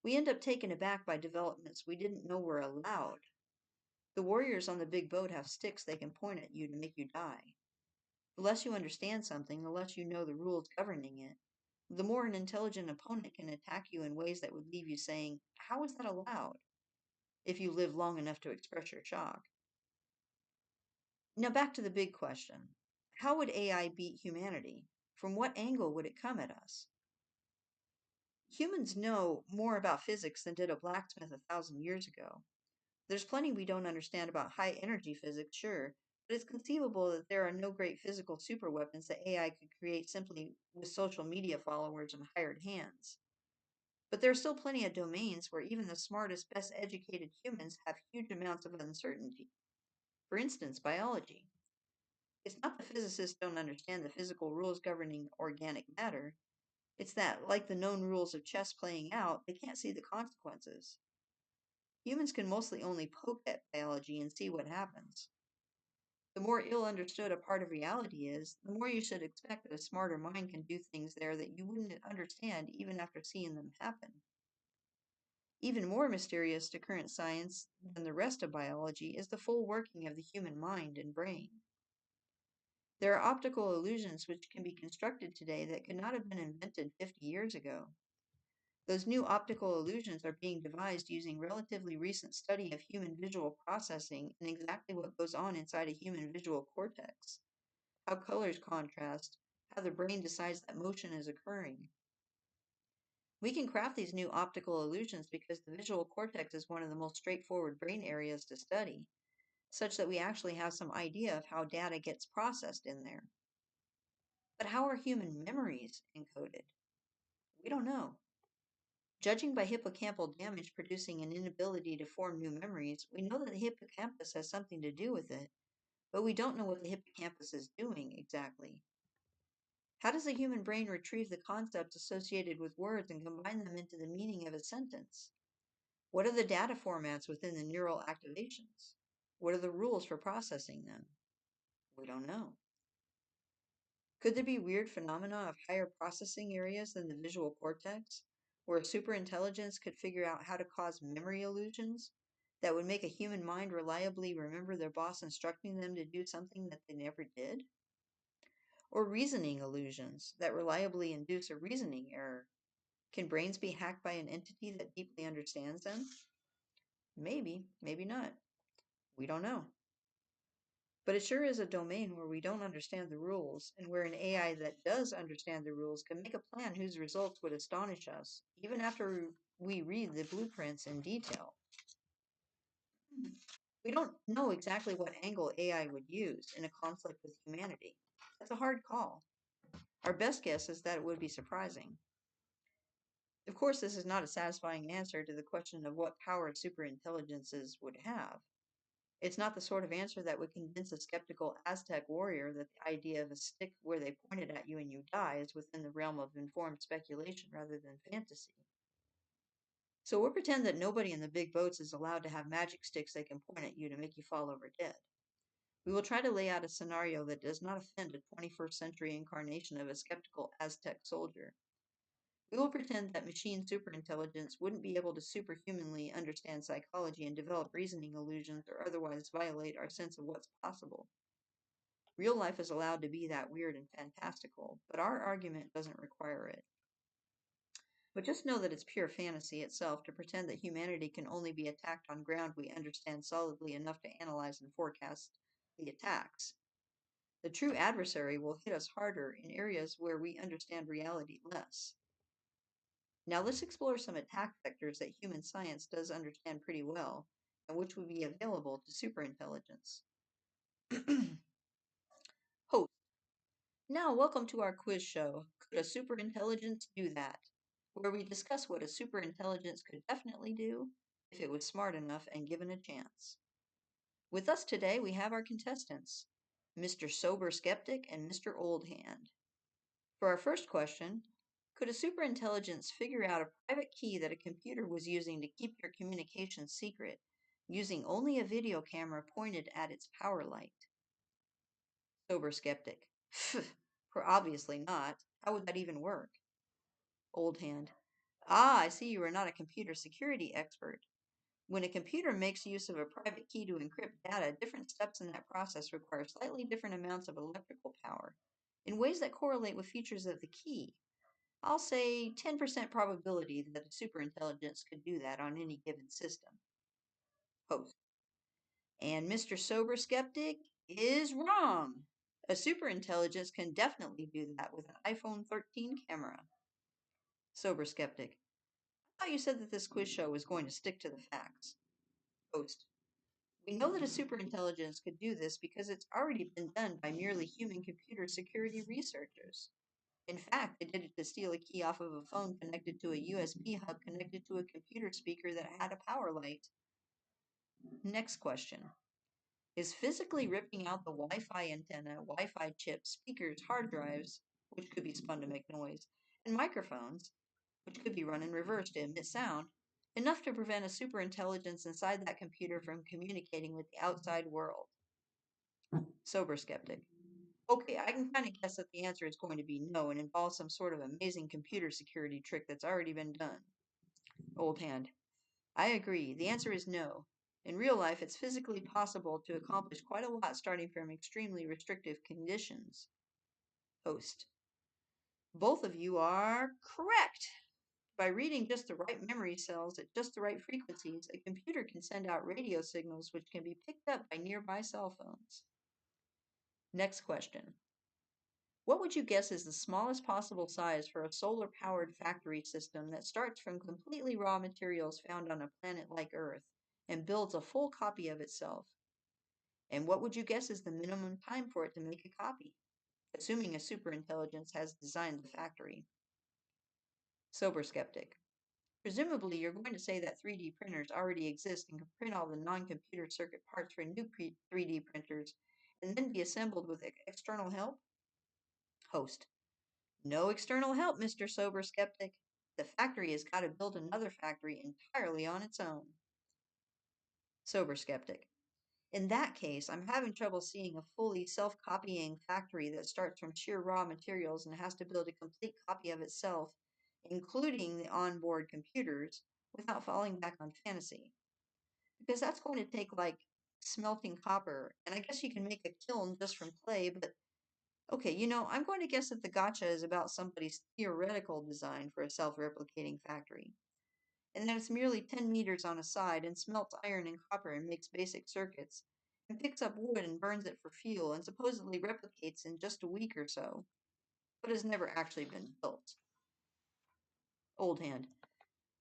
we end up taken aback by developments we didn't know were allowed. The warriors on the big boat have sticks they can point at you to make you die. The less you understand something, the less you know the rules governing it. The more an intelligent opponent can attack you in ways that would leave you saying, "How is that allowed?" if you live long enough to express your shock. Now back to the big question. How would AI beat humanity? From what angle would it come at us? Humans know more about physics than did a blacksmith 1,000 years ago. There's plenty we don't understand about high energy physics, sure, but it's conceivable that there are no great physical superweapons that AI could create simply with social media followers and hired hands. But there are still plenty of domains where even the smartest, best educated humans have huge amounts of uncertainty. For instance, biology. It's not that physicists don't understand the physical rules governing organic matter. It's that, like the known rules of chess playing out, they can't see the consequences. Humans can mostly only poke at biology and see what happens. The more ill understood a part of reality is, the more you should expect that a smarter mind can do things there that you wouldn't understand even after seeing them happen. Even more mysterious to current science than the rest of biology is the full working of the human mind and brain. There are optical illusions which can be constructed today that could not have been invented 50 years ago. Those new optical illusions are being devised using relatively recent study of human visual processing and exactly what goes on inside a human visual cortex, how colors contrast, how the brain decides that motion is occurring. We can craft these new optical illusions because the visual cortex is one of the most straightforward brain areas to study, such that we actually have some idea of how data gets processed in there. But how are human memories encoded? We don't know. Judging by hippocampal damage producing an inability to form new memories, we know that the hippocampus has something to do with it, but we don't know what the hippocampus is doing exactly. How does the human brain retrieve the concepts associated with words and combine them into the meaning of a sentence? What are the data formats within the neural activations? What are the rules for processing them? We don't know. Could there be weird phenomena of higher processing areas than the visual cortex, where superintelligence could figure out how to cause memory illusions that would make a human mind reliably remember their boss instructing them to do something that they never did? Or reasoning illusions that reliably induce a reasoning error. Can brains be hacked by an entity that deeply understands them? Maybe, maybe not. We don't know. But it sure is a domain where we don't understand the rules, and where an AI that does understand the rules can make a plan whose results would astonish us, even after we read the blueprints in detail. We don't know exactly what angle AI would use in a conflict with humanity. That's a hard call. Our best guess is that it would be surprising. Of course, this is not a satisfying answer to the question of what power superintelligences would have. It's not the sort of answer that would convince a skeptical Aztec warrior that the idea of a stick where they point it at you and you die is within the realm of informed speculation rather than fantasy. So we'll pretend that nobody in the big boats is allowed to have magic sticks they can point at you to make you fall over dead. We will try to lay out a scenario that does not offend a 21st century incarnation of a skeptical Aztec soldier. We will pretend that machine superintelligence wouldn't be able to superhumanly understand psychology and develop reasoning illusions or otherwise violate our sense of what's possible. Real life is allowed to be that weird and fantastical, but our argument doesn't require it. But just know that it's pure fantasy itself to pretend that humanity can only be attacked on ground we understand solidly enough to analyze and forecast the attacks. The true adversary will hit us harder in areas where we understand reality less. Now let's explore some attack vectors that human science does understand pretty well, and which would be available to superintelligence. Host. Now, welcome to our quiz show. Could a superintelligence do that? Where we discuss what a superintelligence could definitely do if it was smart enough and given a chance. With us today, we have our contestants, Mr. Sober Skeptic and Mr. Old Hand. For our first question, could a superintelligence figure out a private key that a computer was using to keep your communications secret, using only a video camera pointed at its power light? Sober Skeptic. Obviously not. How would that even work? Old Hand. Ah, I see you are not a computer security expert. When a computer makes use of a private key to encrypt data, different steps in that process require slightly different amounts of electrical power, in ways that correlate with features of the key. I'll say 10% probability that a superintelligence could do that on any given system. Host. And Mr. Sober Skeptic is wrong. A superintelligence can definitely do that with an iPhone 13 camera. Sober Skeptic. I thought you said that this quiz show was going to stick to the facts. Host. We know that a superintelligence could do this because it's already been done by merely human computer security researchers. In fact, they did it to steal a key off of a phone connected to a USB hub connected to a computer speaker that had a power light. Next question. Is physically ripping out the Wi-Fi antenna, Wi-Fi chips, speakers, hard drives, which could be spun to make noise, and microphones, which could be run in reverse to emit sound, enough to prevent a superintelligence inside that computer from communicating with the outside world? Sober Skeptic. Okay, I can kind of guess that the answer is going to be no and involves some sort of amazing computer security trick that's already been done. Old Hand. I agree. The answer is no. In real life, it's physically possible to accomplish quite a lot starting from extremely restrictive conditions. Host. Both of you are correct. By reading just the right memory cells at just the right frequencies, a computer can send out radio signals which can be picked up by nearby cell phones. Next question. What would you guess is the smallest possible size for a solar-powered factory system that starts from completely raw materials found on a planet like Earth and builds a full copy of itself? And what would you guess is the minimum time for it to make a copy, assuming a superintelligence has designed the factory? Sober Skeptic. Presumably, you're going to say that 3D printers already exist and can print all the non-computer circuit parts for new 3D printers and then be assembled with external help? Host. No external help, Mr. Sober Skeptic. The factory has got to build another factory entirely on its own. Sober Skeptic. In that case, I'm having trouble seeing a fully self-copying factory that starts from sheer raw materials and has to build a complete copy of itself, including the onboard computers, without falling back on fantasy. Because that's going to take, like, smelting copper, and I guess you can make a kiln just from clay, but Okay, I'm going to guess that the gotcha is about somebody's theoretical design for a self-replicating factory, and that it's merely 10 meters on a side and smelts iron and copper and makes basic circuits, and picks up wood and burns it for fuel and supposedly replicates in just a week or so, but has never actually been built. Old hand.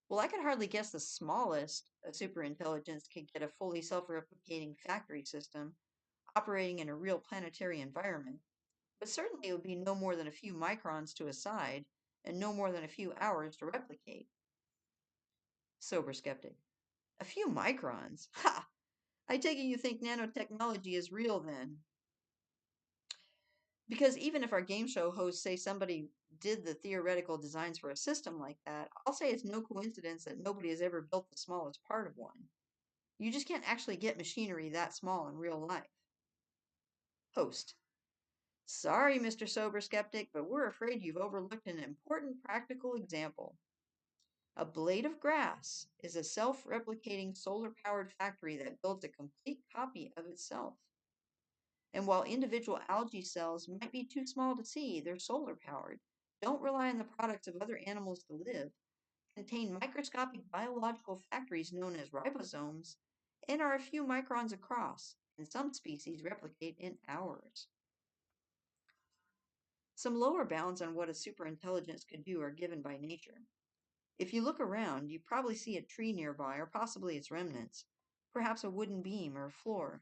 Well, I could hardly guess the smallest a superintelligence could get a fully self-replicating factory system operating in a real planetary environment, but certainly it would be no more than a few microns to a side and no more than a few hours to replicate. Sober skeptic. A few microns? Ha! I take it you think nanotechnology is real then. Because even if our game show hosts say somebody did the theoretical designs for a system like that, I'll say it's no coincidence that nobody has ever built the smallest part of one. You just can't actually get machinery that small in real life. Host. Sorry, Mr. Sober Skeptic, but we're afraid you've overlooked an important practical example. A blade of grass is a self-replicating solar-powered factory that builds a complete copy of itself. And while individual algae cells might be too small to see, they're solar-powered, don't rely on the products of other animals to live, contain microscopic biological factories known as ribosomes, and are a few microns across, and some species replicate in hours. Some lower bounds on what a superintelligence could do are given by nature. If you look around, you probably see a tree nearby, or possibly its remnants, perhaps a wooden beam or a floor.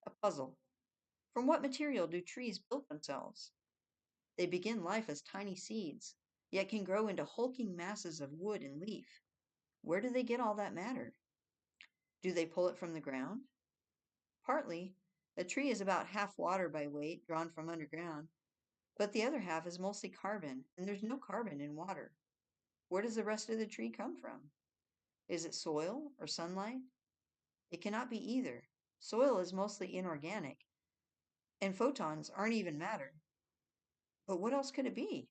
A puzzle. From what material do trees build themselves? They begin life as tiny seeds, yet can grow into hulking masses of wood and leaf. Where do they get all that matter? Do they pull it from the ground? Partly. A tree is about half water by weight, drawn from underground, but the other half is mostly carbon, and there's no carbon in water. Where does the rest of the tree come from? Is it soil or sunlight? It cannot be either. Soil is mostly inorganic, and photons aren't even matter. But what else could it be?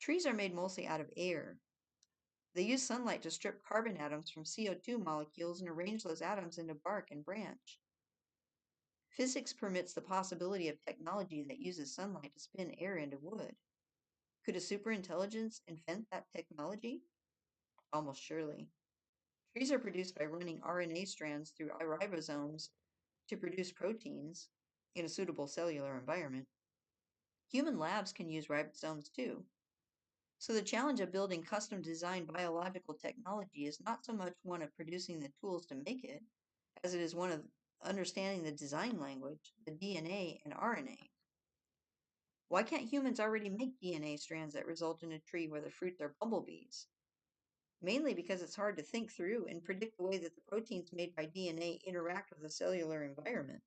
Trees are made mostly out of air. They use sunlight to strip carbon atoms from CO2 molecules and arrange those atoms into bark and branch. Physics permits the possibility of technology that uses sunlight to spin air into wood. Could a superintelligence invent that technology? Almost surely. Trees are produced by running RNA strands through ribosomes to produce proteins in a suitable cellular environment. Human labs can use ribosomes too. So the challenge of building custom designed biological technology is not so much one of producing the tools to make it, as it is one of understanding the design language, the DNA and RNA. Why can't humans already make DNA strands that result in a tree where the fruits are bumblebees? Mainly because it's hard to think through and predict the way that the proteins made by DNA interact with the cellular environment.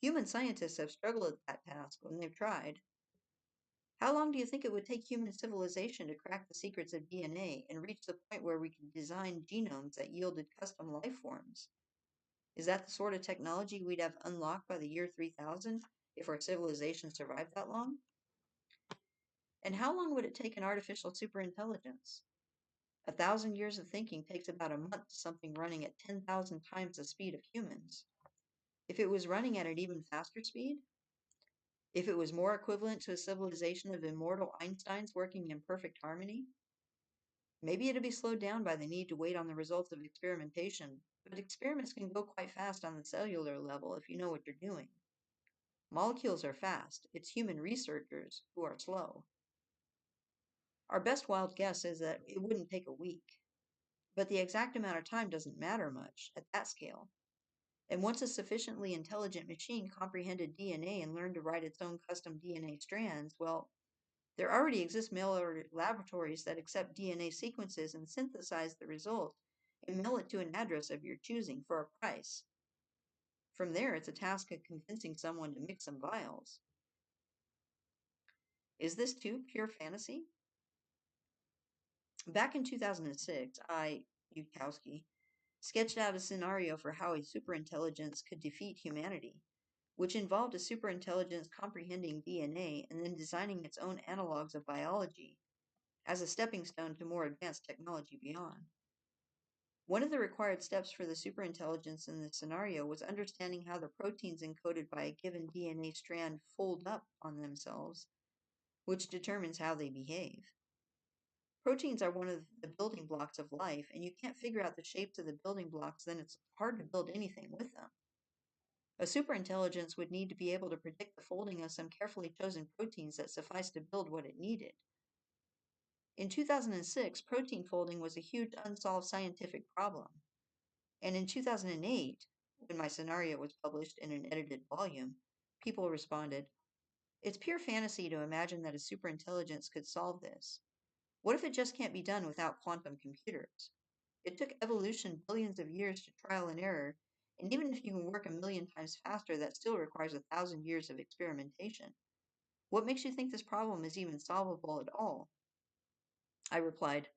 Human scientists have struggled at that task when they've tried. How long do you think it would take human civilization to crack the secrets of DNA and reach the point where we could design genomes that yielded custom life forms? Is that the sort of technology we'd have unlocked by the year 3000 if our civilization survived that long? And how long would it take an artificial superintelligence? 1,000 years of thinking takes about a month to something running at 10,000 times the speed of humans. If it was running at an even faster speed, if it was more equivalent to a civilization of immortal Einsteins working in perfect harmony, maybe it'd be slowed down by the need to wait on the results of experimentation, but experiments can go quite fast on the cellular level if you know what you're doing. Molecules are fast, it's human researchers who are slow. Our best wild guess is that it wouldn't take a week, but the exact amount of time doesn't matter much at that scale. And once a sufficiently intelligent machine comprehended DNA and learned to write its own custom DNA strands, well, there already exist mail-order laboratories that accept DNA sequences and synthesize the result and mail it to an address of your choosing for a price. From there, it's a task of convincing someone to mix some vials. Is this too pure fantasy? Back in 2006, Yudkowsky, sketched out a scenario for how a superintelligence could defeat humanity, which involved a superintelligence comprehending DNA and then designing its own analogs of biology as a stepping stone to more advanced technology beyond. One of the required steps for the superintelligence in this scenario was understanding how the proteins encoded by a given DNA strand fold up on themselves, which determines how they behave. Proteins are one of the building blocks of life, and you can't figure out the shapes of the building blocks, then it's hard to build anything with them. A superintelligence would need to be able to predict the folding of some carefully chosen proteins that suffice to build what it needed. In 2006, protein folding was a huge unsolved scientific problem. And in 2008, when my scenario was published in an edited volume, people responded, "It's pure fantasy to imagine that a superintelligence could solve this. What if it just can't be done without quantum computers? It took evolution billions of years to trial and error, and even if you can work a million times faster, that still requires 1,000 years of experimentation. What makes you think this problem is even solvable at all?" I replied,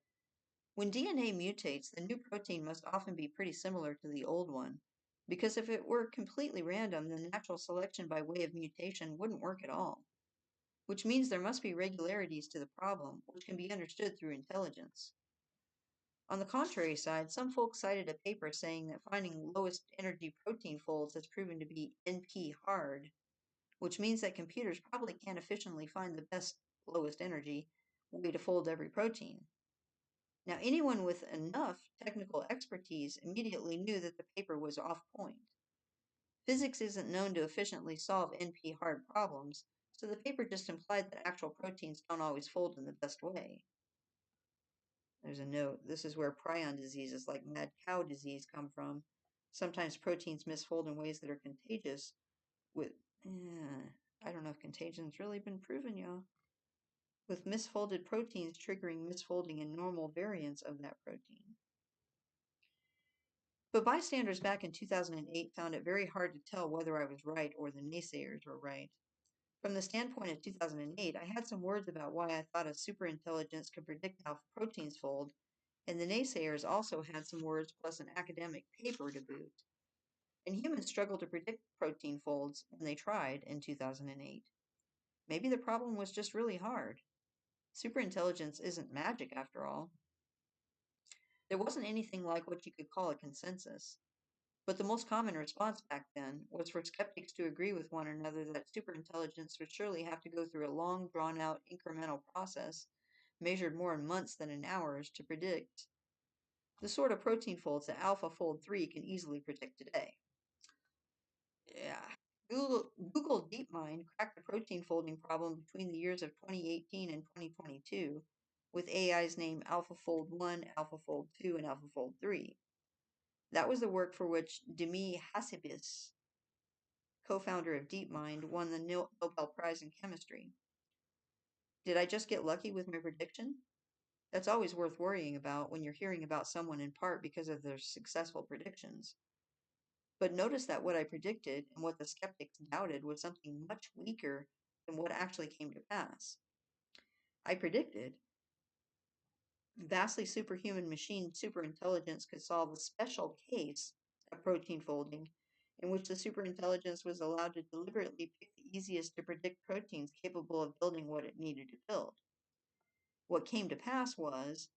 "When DNA mutates, the new protein must often be pretty similar to the old one, because if it were completely random, then natural selection by way of mutation wouldn't work at all, which means there must be regularities to the problem, which can be understood through intelligence." On the contrary side, some folks cited a paper saying that finding lowest energy protein folds has proven to be NP hard, which means that computers probably can't efficiently find the best lowest energy way to fold every protein. Now, anyone with enough technical expertise immediately knew that the paper was off point. Physics isn't known to efficiently solve NP hard problems, so the paper just implied that actual proteins don't always fold in the best way. There's a note. This is where prion diseases like mad cow disease come from. Sometimes proteins misfold in ways that are contagious with, I don't know if contagion's really been proven, y'all. With misfolded proteins triggering misfolding in normal variants of that protein. But bystanders back in 2008 found it very hard to tell whether I was right or the naysayers were right. From the standpoint of 2008, I had some words about why I thought a superintelligence could predict how proteins fold, and the naysayers also had some words plus an academic paper to boot. And humans struggled to predict protein folds when they tried in 2008. Maybe the problem was just really hard. Superintelligence isn't magic after all. There wasn't anything like what you could call a consensus. But the most common response back then was for skeptics to agree with one another that superintelligence would surely have to go through a long, drawn out incremental process, measured more in months than in hours, to predict the sort of protein folds that AlphaFold 3 can easily predict today. Yeah. Google DeepMind cracked the protein folding problem between the years of 2018 and 2022 with AIs named AlphaFold 1, AlphaFold 2, and AlphaFold 3. That was the work for which Demi Hassabis, co-founder of DeepMind, won the Nobel Prize in Chemistry. Did I just get lucky with my prediction? That's always worth worrying about when you're hearing about someone in part because of their successful predictions. But notice that what I predicted and what the skeptics doubted was something much weaker than what actually came to pass. I predicted vastly superhuman machine superintelligence could solve a special case of protein folding in which the superintelligence was allowed to deliberately pick the easiest to predict proteins capable of building what it needed to build. What came to pass was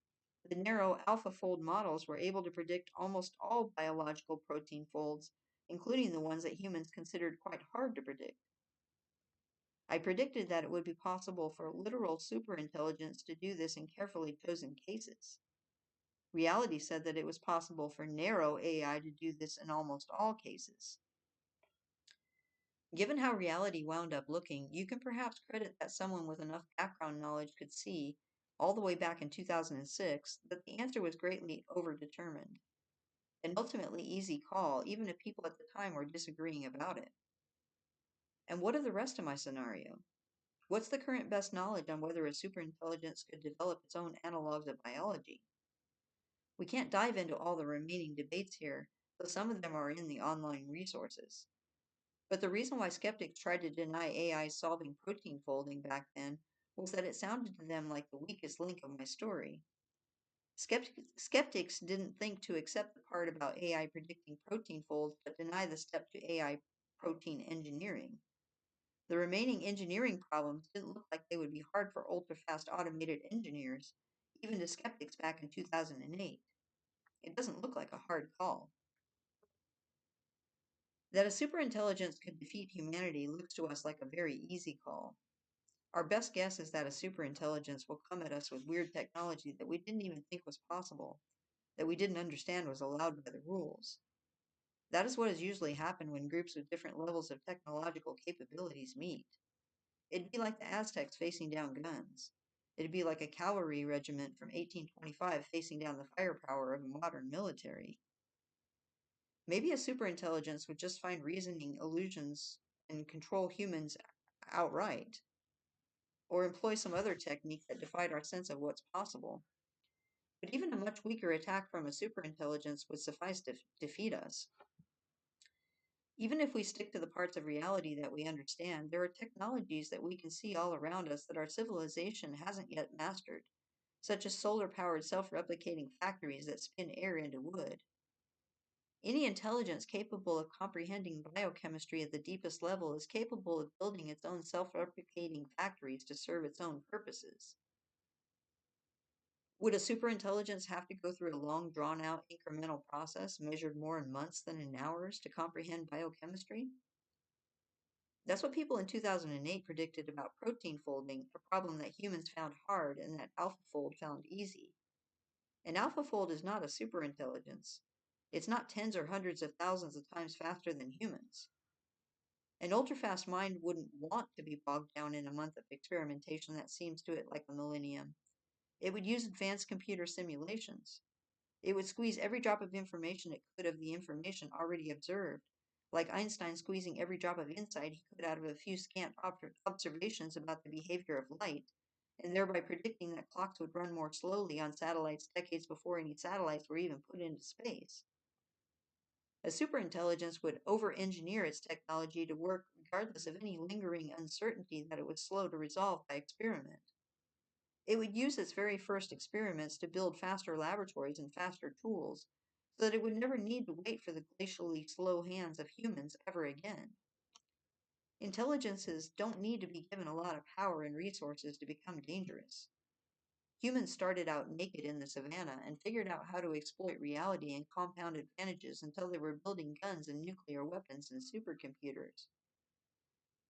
the narrow AlphaFold models were able to predict almost all biological protein folds, including the ones that humans considered quite hard to predict. I predicted that it would be possible for literal superintelligence to do this in carefully chosen cases. Reality said that it was possible for narrow AI to do this in almost all cases. Given how reality wound up looking, you can perhaps credit that someone with enough background knowledge could see, all the way back in 2006, that the answer was greatly overdetermined. An ultimately easy call, even if people at the time were disagreeing about it. And what of the rest of my scenario? What's the current best knowledge on whether a superintelligence could develop its own analogs of biology? We can't dive into all the remaining debates here, though some of them are in the online resources. But the reason why skeptics tried to deny AI solving protein folding back then was that it sounded to them like the weakest link of my story. Skeptics didn't think to accept the part about AI predicting protein folds, but deny the step to AI protein engineering. The remaining engineering problems didn't look like they would be hard for ultra-fast automated engineers, even to skeptics back in 2008. It doesn't look like a hard call. That a superintelligence could defeat humanity looks to us like a very easy call. Our best guess is that a superintelligence will come at us with weird technology that we didn't even think was possible, that we didn't understand was allowed by the rules. That is what has usually happened when groups with different levels of technological capabilities meet. It'd be like the Aztecs facing down guns. It'd be like a cavalry regiment from 1825 facing down the firepower of a modern military. Maybe a superintelligence would just find reasoning illusions and control humans outright, or employ some other technique that defied our sense of what's possible. But even a much weaker attack from a superintelligence would suffice to defeat us. Even if we stick to the parts of reality that we understand, there are technologies that we can see all around us that our civilization hasn't yet mastered, such as solar powered self replicating factories that spin air into wood. Any intelligence capable of comprehending biochemistry at the deepest level is capable of building its own self replicating factories to serve its own purposes. Would a superintelligence have to go through a long, drawn out incremental process measured more in months than in hours to comprehend biochemistry? That's what people in 2008 predicted about protein folding, a problem that humans found hard and that AlphaFold found easy. And AlphaFold is not a superintelligence. It's not tens or hundreds of thousands of times faster than humans. An ultra-fast mind wouldn't want to be bogged down in a month of experimentation that seems to it like a millennium. It would use advanced computer simulations. It would squeeze every drop of information it could of the information already observed, like Einstein squeezing every drop of insight he could out of a few scant observations about the behavior of light, and thereby predicting that clocks would run more slowly on satellites decades before any satellites were even put into space. A superintelligence would over-engineer its technology to work regardless of any lingering uncertainty that it was slow to resolve by experiment. It would use its very first experiments to build faster laboratories and faster tools, so that it would never need to wait for the glacially slow hands of humans ever again. Intelligences don't need to be given a lot of power and resources to become dangerous. Humans started out naked in the savannah and figured out how to exploit reality and compound advantages until they were building guns and nuclear weapons and supercomputers.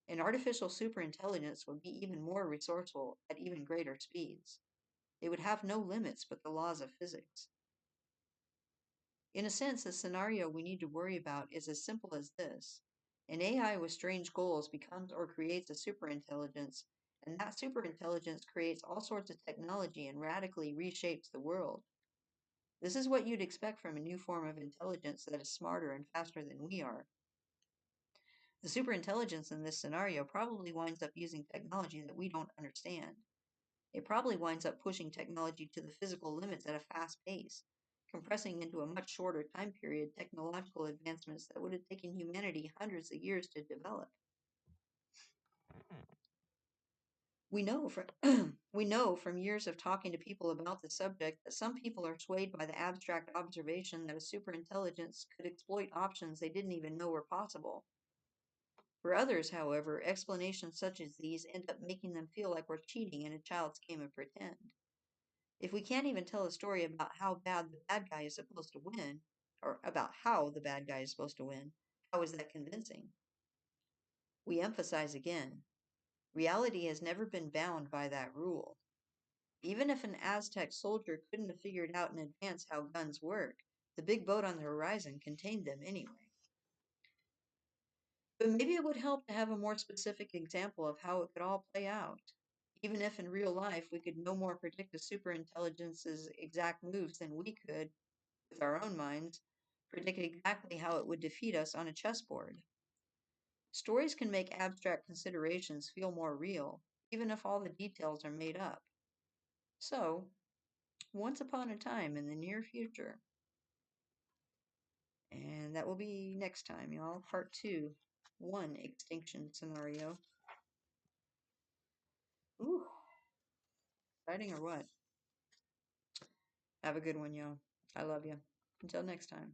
An artificial superintelligence would be even more resourceful at even greater speeds. It would have no limits but the laws of physics. In a sense, the scenario we need to worry about is as simple as this. An AI with strange goals becomes or creates a superintelligence, and that superintelligence creates all sorts of technology and radically reshapes the world. This is what you'd expect from a new form of intelligence that is smarter and faster than we are. The superintelligence in this scenario probably winds up using technology that we don't understand. It probably winds up pushing technology to the physical limits at a fast pace, compressing into a much shorter time period technological advancements that would have taken humanity hundreds of years to develop. We know from years of talking to people about the subject that some people are swayed by the abstract observation that a superintelligence could exploit options they didn't even know were possible. For others, however, explanations such as these end up making them feel like we're cheating in a child's game of pretend. If we can't even tell a story about how bad the bad guy is supposed to win, or about how the bad guy is supposed to win, how is that convincing? We emphasize again, reality has never been bound by that rule. Even if an Aztec soldier couldn't have figured out in advance how guns work, the big boat on the horizon contained them anyway. But maybe it would help to have a more specific example of how it could all play out. Even if in real life we could no more predict a superintelligence's exact moves than we could, with our own minds, predict exactly how it would defeat us on a chessboard. Stories can make abstract considerations feel more real, even if all the details are made up. So, once upon a time in the near future, and that will be next time, y'all. Part 2, one extinction scenario. Ooh, exciting or what? Have a good one, y'all. I love you. Until next time.